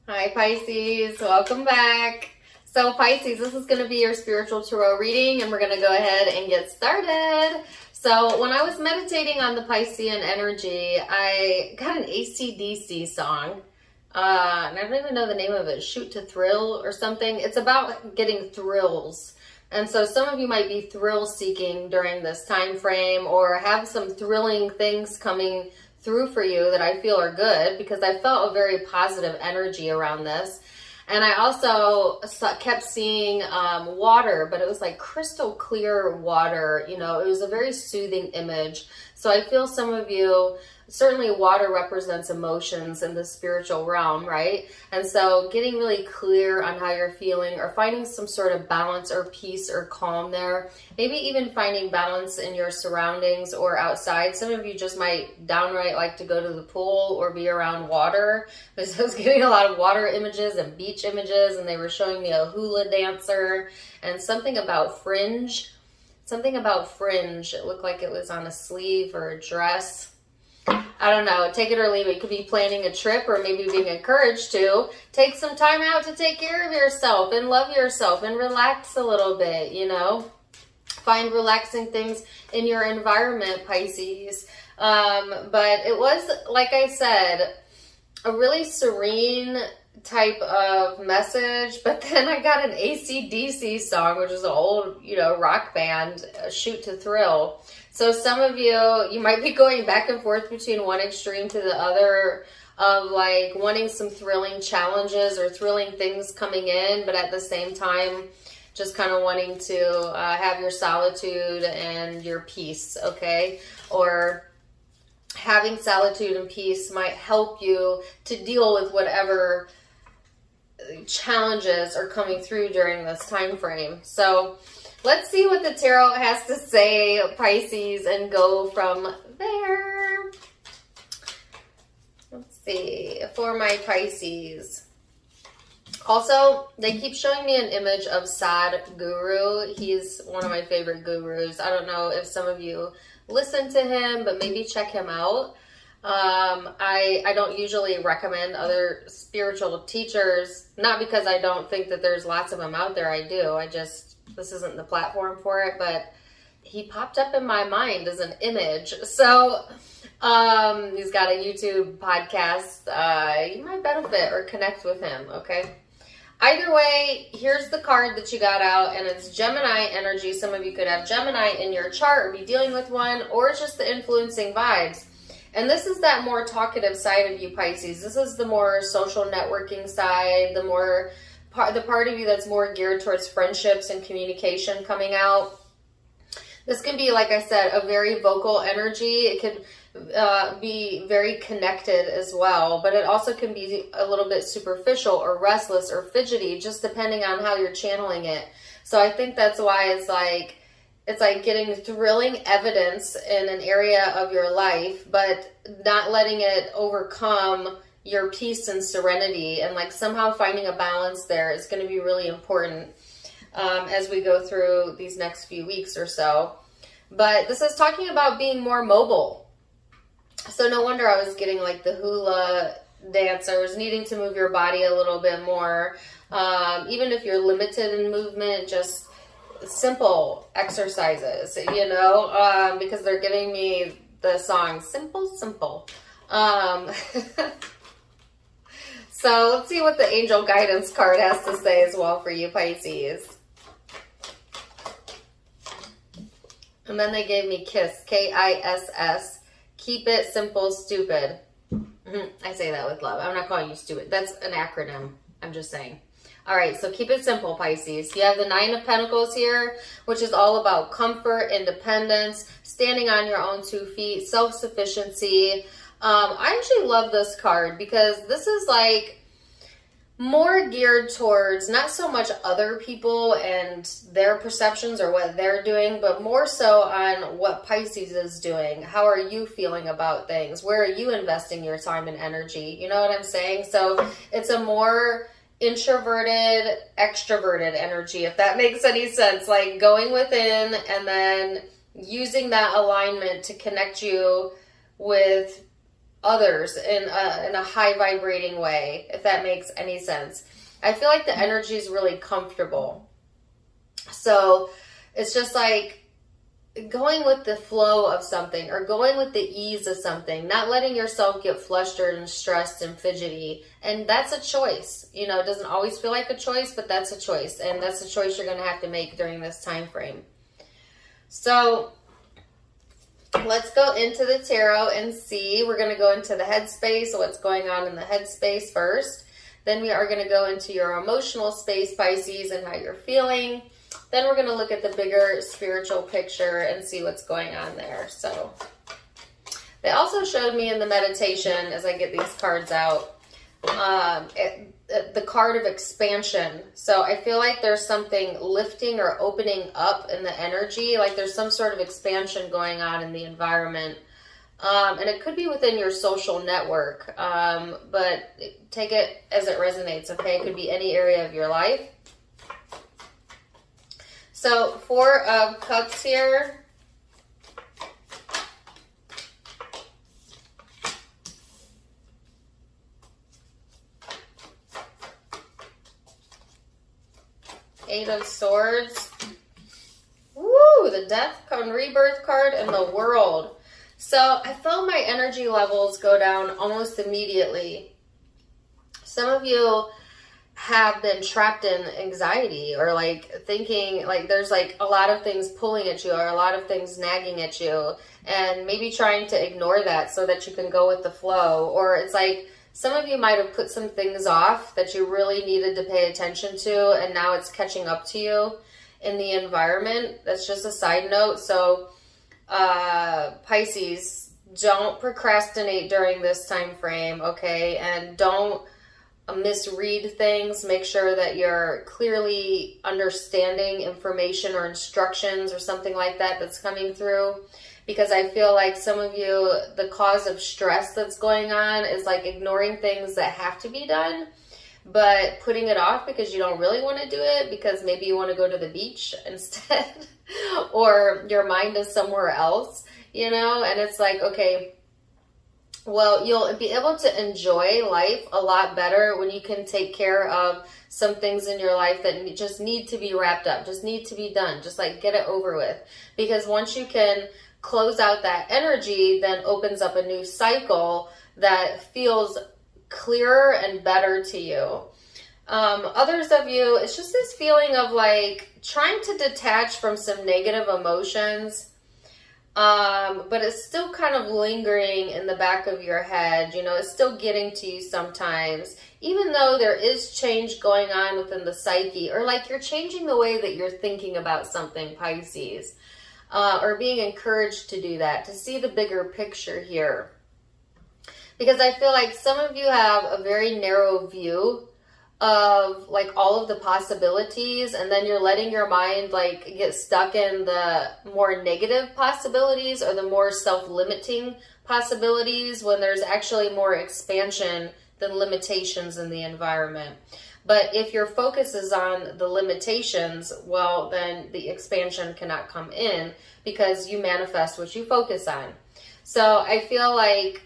Hi Pisces, welcome back. So Pisces, this is going to be your spiritual tarot reading and we're going to go ahead and get started. So when I was meditating on the Piscean energy, I got an AC/DC song. And I don't even know the name of it, Shoot to Thrill or something. It's about getting thrills. And so some of you might be thrill seeking during this time frame or have some thrilling things coming through for you that I feel are good, because I felt a very positive energy around this. And I also kept seeing water, but it was like crystal clear water. You know, it was a very soothing image. So I feel some of you, certainly water represents emotions in the spiritual realm, right? And so getting really clear on how you're feeling or finding some sort of balance or peace or calm there. Maybe even finding balance in your surroundings or outside. Some of you just might downright like to go to the pool or be around water. Because I was getting a lot of water images and beach images, and they were showing me a hula dancer and something about fringe. Something about fringe. It looked like it was on a sleeve or a dress. I don't know, take it or leave it. You could be planning a trip or maybe being encouraged to take some time out to take care of yourself and love yourself and relax a little bit, you know. Find relaxing things in your environment, Pisces. But it was, like I said, a really serene type of message, but then I got an AC/DC song, which is an old, you know, rock band, Shoot to Thrill. So some of you might be going back and forth between one extreme to the other of like wanting some thrilling challenges or thrilling things coming in, but at the same time, just kind of wanting to have your solitude and your peace, okay? Or having solitude and peace might help you to deal with whatever challenges are coming through during this time frame. So let's see what the tarot has to say, Pisces, and go from there. Let's see, for my Pisces. Also, they keep showing me an image of Sadhguru. He's one of my favorite gurus. I don't know if some of you listen to him, but maybe check him out. I don't usually recommend other spiritual teachers, not because I don't think that there's lots of them out there. I do. This isn't the platform for it, but he popped up in my mind as an image. So, he's got a YouTube podcast. You might benefit or connect with him, okay? Either way, here's the card that you got out, and it's Gemini energy. Some of you could have Gemini in your chart or be dealing with one, or it's just the influencing vibes. And this is that more talkative side of you, Pisces. This is the more social networking side, the part of you that's more geared towards friendships and communication coming out. This can be, like I said, a very vocal energy. It could be very connected as well, but it also can be a little bit superficial or restless or fidgety, just depending on how you're channeling it. So I think that's why it's like getting thrilling evidence in an area of your life, but not letting it overcome your peace and serenity, and like somehow finding a balance there is going to be really important as we go through these next few weeks or so. But this is talking about being more mobile. So no wonder I was getting like the hula dancers, needing to move your body a little bit more. Even if you're limited in movement, just simple exercises, you know, because they're giving me the song Simple, Simple. So let's see what the angel guidance card has to say as well for you, Pisces. And then they gave me KISS, K-I-S-S. Keep it simple, stupid. I say that with love. I'm not calling you stupid. That's an acronym. I'm just saying. All right, so keep it simple, Pisces. You have the Nine of Pentacles here, which is all about comfort, independence, standing on your own 2 feet, self-sufficiency. I actually love this card because this is like more geared towards not so much other people and their perceptions or what they're doing, but more so on what Pisces is doing. How are you feeling about things? Where are you investing your time and energy? You know what I'm saying? So it's a more introverted, extroverted energy, if that makes any sense. Like going within and then using that alignment to connect you with others in a high vibrating way, if that makes any sense. I feel like the energy is really comfortable. So it's just like going with the flow of something, or going with the ease of something, not letting yourself get flustered and stressed and fidgety. And that's a choice. You know, it doesn't always feel like a choice, but that's a choice. And that's a choice you're going to have to make during this time frame. So let's go into the tarot and see. We're going to go into the headspace, what's going on in the headspace first. Then we are going to go into your emotional space, Pisces, and how you're feeling. Then we're going to look at the bigger spiritual picture and see what's going on there. So they also showed me in the meditation, as I get these cards out, the card of expansion. So I feel like there's something lifting or opening up in the energy, like there's some sort of expansion going on in the environment. And it could be within your social network, but take it as it resonates, okay? It could be any area of your life. So 4 of Cups here. Eight of Swords. Woo! The Death and Rebirth card and the World. So I felt my energy levels go down almost immediately. Some of you have been trapped in anxiety, or like thinking like there's like a lot of things pulling at you, or a lot of things nagging at you, and maybe trying to ignore that so that you can go with the flow. Or it's like some of you might have put some things off that you really needed to pay attention to, and now it's catching up to you in the environment. That's just a side note. So Pisces, don't procrastinate during this time frame, okay? And don't misread things. Make sure that you're clearly understanding information or instructions or something like that that's coming through, because I feel like some of you, the cause of stress that's going on is like ignoring things that have to be done, but putting it off because you don't really want to do it, because maybe you want to go to the beach instead or your mind is somewhere else, you know. And it's like, okay, well, you'll be able to enjoy life a lot better when you can take care of some things in your life that just need to be wrapped up, just need to be done, just like get it over with. Because once you can close out that energy, then opens up a new cycle that feels clearer and better to you. Others of you, it's just this feeling of like trying to detach from some negative emotions, but it's still kind of lingering in the back of your head. You know, it's still getting to you sometimes, even though there is change going on within the psyche, or like you're changing the way that you're thinking about something, Pisces, or being encouraged to do that, to see the bigger picture here. Because I feel like some of you have a very narrow view of like all of the possibilities, and then you're letting your mind like get stuck in the more negative possibilities or the more self-limiting possibilities, when there's actually more expansion than limitations in the environment. But if your focus is on the limitations, well, then the expansion cannot come in, because you manifest what you focus on. So I feel like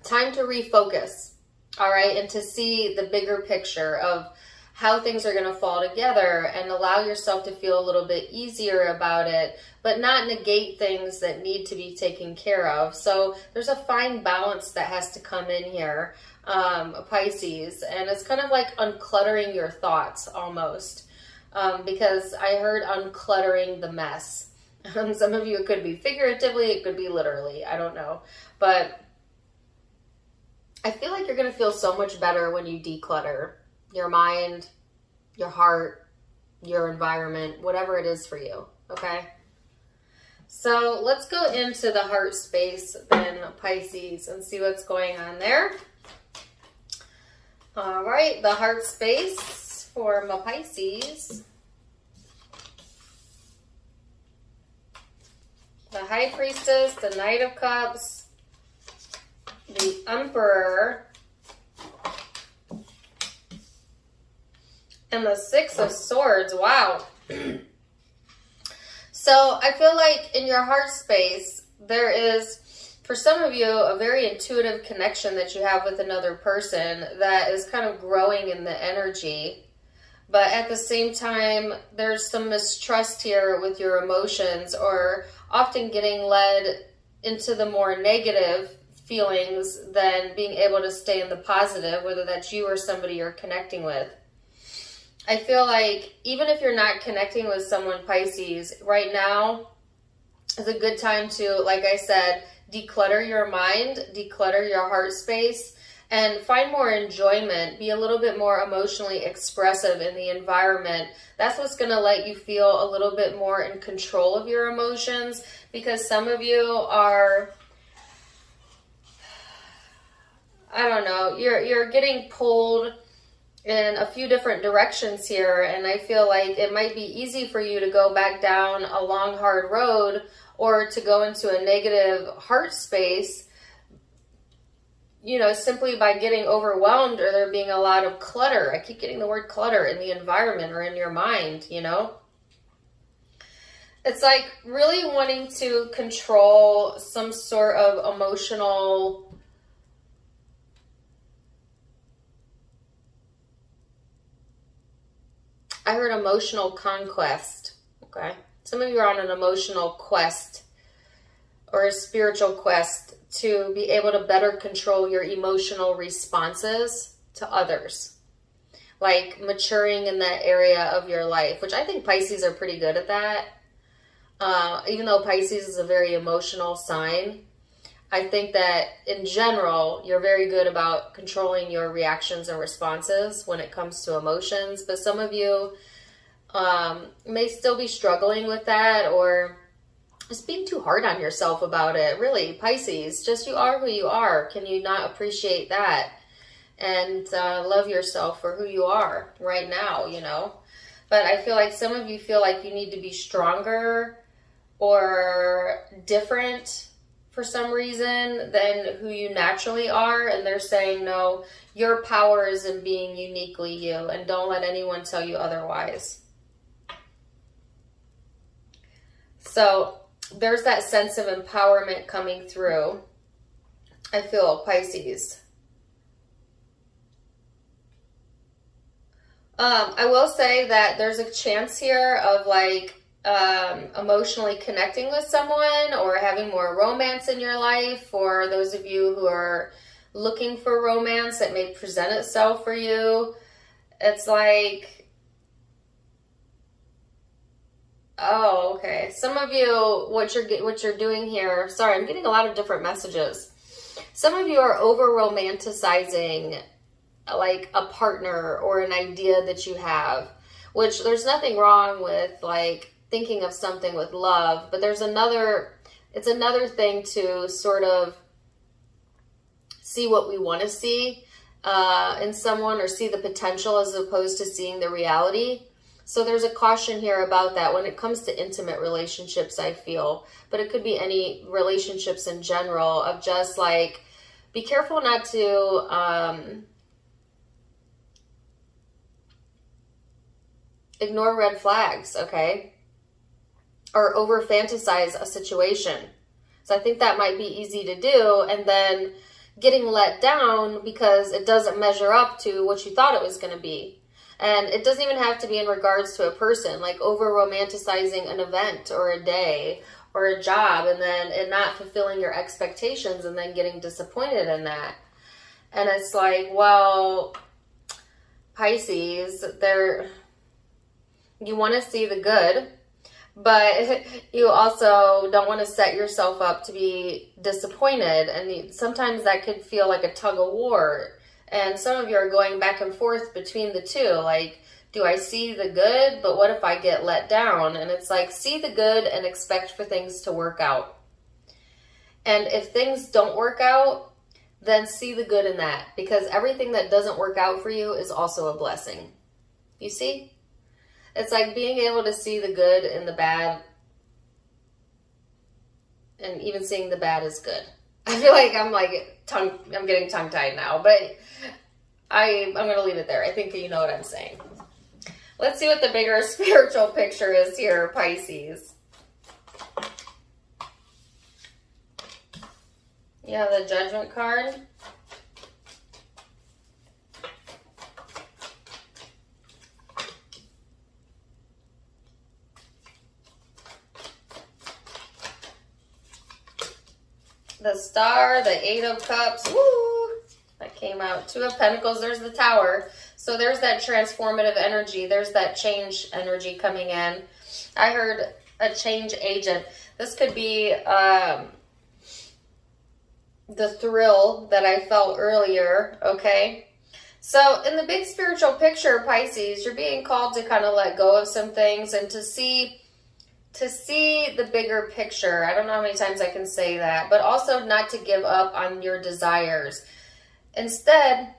time to refocus. All right, and to see the bigger picture of how things are going to fall together, and allow yourself to feel a little bit easier about it, but not negate things that need to be taken care of. So there's a fine balance that has to come in here, Pisces, and it's kind of like uncluttering your thoughts almost, because I heard uncluttering the mess. Some of you, it could be figuratively, it could be literally, I don't know, but I feel like you're going to feel so much better when you declutter your mind, your heart, your environment, whatever it is for you, okay? So let's go into the heart space then, Pisces, and see what's going on there. All right, the heart space for my Pisces. The High Priestess, the Knight of Cups, the Emperor, and the Six of Swords. Wow. So I feel like in your heart space, there is for some of you, a very intuitive connection that you have with another person that is kind of growing in the energy. But at the same time, there's some mistrust here with your emotions, or often getting led into the more negative feelings than being able to stay in the positive, whether that's you or somebody you're connecting with. I feel like even if you're not connecting with someone, Pisces, right now is a good time to, like I said, declutter your mind, declutter your heart space, and find more enjoyment. Be a little bit more emotionally expressive in the environment. That's what's going to let you feel a little bit more in control of your emotions, because some of you are, I don't know, you're getting pulled in a few different directions here, and I feel like it might be easy for you to go back down a long, hard road, or to go into a negative heart space, you know, simply by getting overwhelmed, or there being a lot of clutter. I keep getting the word clutter in the environment or in your mind, you know. It's like really wanting to control some sort of emotional, I heard emotional conquest, okay? Some of you are on an emotional quest or a spiritual quest to be able to better control your emotional responses to others. Like maturing in that area of your life, which I think Pisces are pretty good at that. Even though Pisces is a very emotional sign, I think that in general, you're very good about controlling your reactions and responses when it comes to emotions. But some of you may still be struggling with that, or just being too hard on yourself about it. Really, Pisces, just you are who you are. Can you not appreciate that? And love yourself for who you are right now, you know? But I feel like some of you feel like you need to be stronger or different for some reason than who you naturally are. And they're saying, no, your power is in being uniquely you, and don't let anyone tell you otherwise. So there's that sense of empowerment coming through, I feel, Pisces. I will say that there's a chance here of like emotionally connecting with someone, or having more romance in your life. For those of you who are looking for romance, that may present itself for you. It's like, oh, okay. Some of you, what you're doing here, sorry, I'm getting a lot of different messages. Some of you are over romanticizing like a partner or an idea that you have, which there's nothing wrong with like thinking of something with love, but it's another thing to sort of see what we want to see in someone, or see the potential as opposed to seeing the reality. So there's a caution here about that when it comes to intimate relationships, I feel, but it could be any relationships in general, of just like, be careful not to ignore red flags, okay? Or over fantasize a situation. So I think that might be easy to do, and then getting let down because it doesn't measure up to what you thought it was going to be. And it doesn't even have to be in regards to a person, like over romanticizing an event or a day or a job, and then it not fulfilling your expectations, and then getting disappointed in that. And it's like, well, Pisces, you want to see the good, but you also don't want to set yourself up to be disappointed. And sometimes that could feel like a tug of war. And some of you are going back and forth between the two. Like, do I see the good, but what if I get let down? And it's like, see the good and expect for things to work out. And if things don't work out, then see the good in that, because everything that doesn't work out for you is also a blessing. You see? It's like being able to see the good in the bad, and even seeing the bad is good. I feel like I'm getting tongue-tied now, but I'm going to leave it there. I think you know what I'm saying. Let's see what the bigger spiritual picture is here, Pisces. You have the Judgment card. The Star, the Eight of Cups. Woo! That came out. Two of Pentacles. There's the Tower. So there's that transformative energy. There's that change energy coming in. I heard a change agent. This could be the thrill that I felt earlier, okay? So in the big spiritual picture, Pisces, you're being called to kind of let go of some things and to see the bigger picture. I don't know how many times I can say that, but also not to give up on your desires. Instead,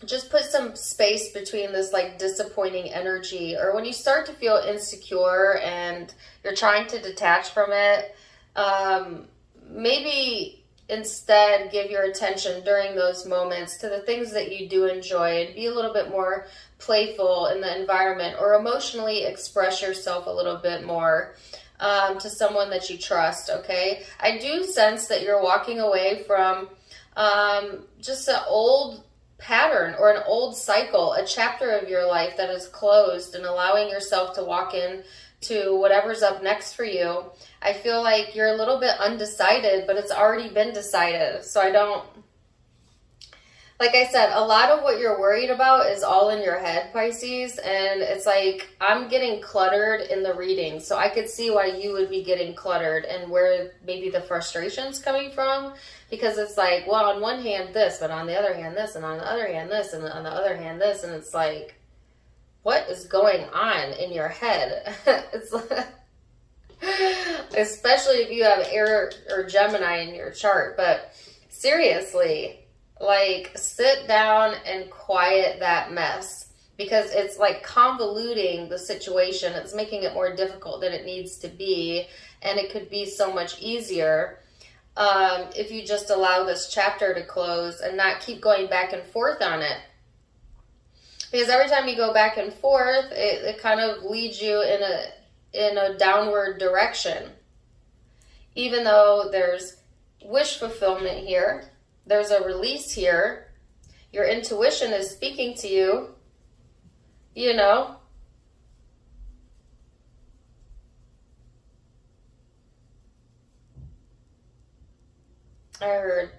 just put some space between this like disappointing energy, or when you start to feel insecure and you're trying to detach from it, maybe instead give your attention during those moments to the things that you do enjoy and be a little bit more playful in the environment, or emotionally express yourself a little bit more to someone that you trust, okay? I do sense that you're walking away from just an old pattern or an old cycle, a chapter of your life that is closed, and allowing yourself to walk in to whatever's up next for you. I feel like you're a little bit undecided, but it's already been decided. So like I said, a lot of what you're worried about is all in your head, Pisces, and it's like I'm getting cluttered in the reading. So I could see why you would be getting cluttered and where maybe the frustration's coming from, because it's like, well, on one hand this, but on the other hand this, and on the other hand this, and on the other hand this, and it's like, what is going on in your head? It's like, especially if you have Air or Gemini in your chart. But seriously, like, sit down and quiet that mess, because it's like convoluting the situation. It's making it more difficult than it needs to be, and it could be so much easier if you just allow this chapter to close and not keep going back and forth on it. Because every time you go back and forth, it kind of leads you in a downward direction. Even though there's wish fulfillment here, there's a release here, your intuition is speaking to you, you know. I heard,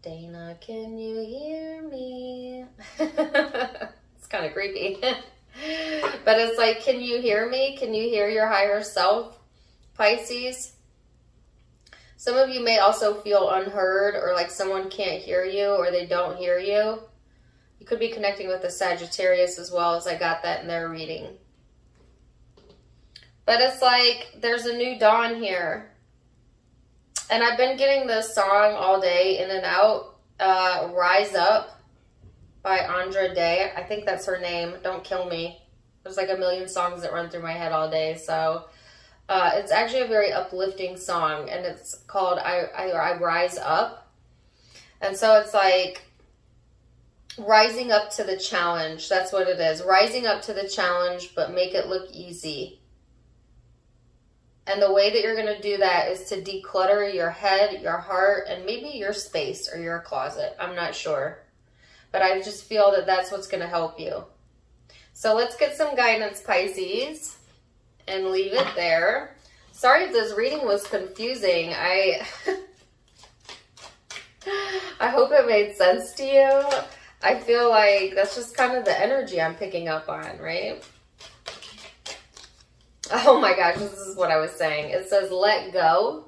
Dana, can you hear me? It's kind of creepy. But it's like, can you hear me? Can you hear your higher self, Pisces? Some of you may also feel unheard, or like someone can't hear you, or they don't hear you. You could be connecting with a Sagittarius as well, as I got that in their reading. But it's like there's a new dawn here. And I've been getting this song all day, in and out, Rise Up by Andra Day. I think that's her name. Don't kill me. There's like a million songs that run through my head all day. So it's actually a very uplifting song, and it's called I Rise Up. And so it's like rising up to the challenge. That's what it is. Rising up to the challenge, but make it look easy. And the way that you're going to do that is to declutter your head, your heart, and maybe your space or your closet. I'm not sure. But I just feel that that's what's going to help you. So let's get some guidance, Pisces, and leave it there. Sorry if this reading was confusing. I hope it made sense to you. I feel like that's just kind of the energy I'm picking up on, right? Oh my gosh, this is what I was saying. It says, let go.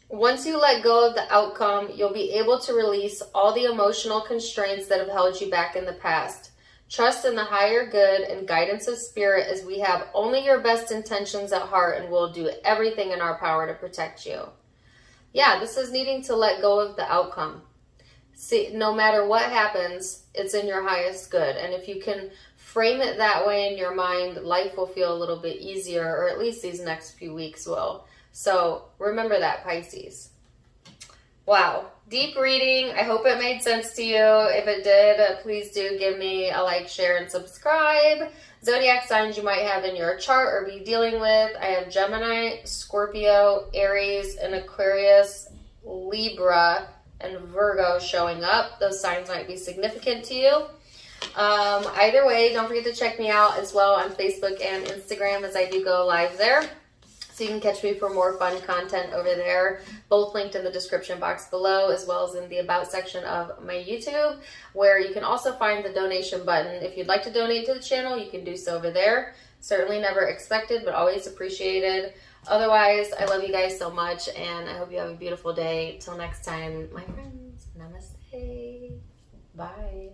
Once you let go of the outcome, you'll be able to release all the emotional constraints that have held you back in the past. Trust in the higher good and guidance of spirit, as we have only your best intentions at heart, and we'll do everything in our power to protect you. Yeah, this is needing to let go of the outcome. See, no matter what happens, it's in your highest good. And if you can frame it that way in your mind, life will feel a little bit easier, or at least these next few weeks will. So remember that, Pisces. Wow. Deep reading. I hope it made sense to you. If it did, please do give me a like, share, and subscribe. Zodiac signs you might have in your chart or be dealing with. I have Gemini, Scorpio, Aries, and Aquarius, Libra, and Virgo showing up. Those signs might be significant to you. Either way, don't forget to check me out as well on Facebook and Instagram as I do go live there. So you can catch me for more fun content over there, both linked in the description box below, as well as in the About section of my YouTube, where you can also find the donation button. If you'd like to donate to the channel, you can do so over there. Certainly never expected, but always appreciated. Otherwise, I love you guys so much, and I hope you have a beautiful day. Till next time, my friends, namaste. Bye.